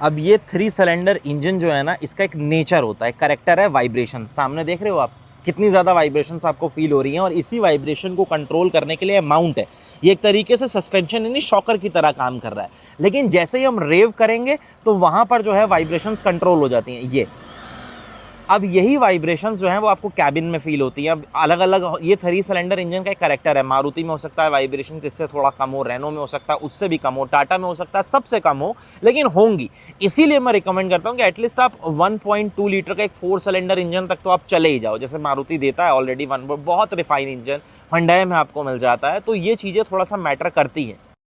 अब ये 3 cylinder engine जो है ना, इसका एक नेचर होता है, करेक्टर है वाइब्रेशन। सामने देख रहे हो आप कितनी ज़्यादा वाइब्रेशंस आपको फील हो रही हैं, और इसी वाइब्रेशन को कंट्रोल करने के लिए माउंट है। ये एक तरीके से सस्पेंशन यानी शॉकर की तरह काम कर रहा है। लेकिन जैसे ही हम रेव करेंगे तो वहाँ पर जो है वाइब्रेशंस कंट्रोल हो जाती हैं। ये अब यही वाइब्रेशंस जो हैं वो आपको कैबिन में फील होती हैं। अब अलग अलग ये 3 सिलेंडर इंजन का एक करेक्टर है। मारुति में हो सकता है वाइब्रेशन इससे थोड़ा कम हो, रेनो में हो सकता है उससे भी कम हो, टाटा में हो सकता है सबसे कम हो, लेकिन होंगी। इसीलिए मैं रिकमेंड करता हूँ कि एटलीस्ट आप 1.2 लीटर का एक 4 सिलेंडर इंजन तक तो आप चले ही जाओ। जैसे मारुति देता है ऑलरेडी बहुत रिफाइन इंजन, हुंडई में आपको मिल जाता है, तो ये चीज़ें थोड़ा सा मैटर करती हैं।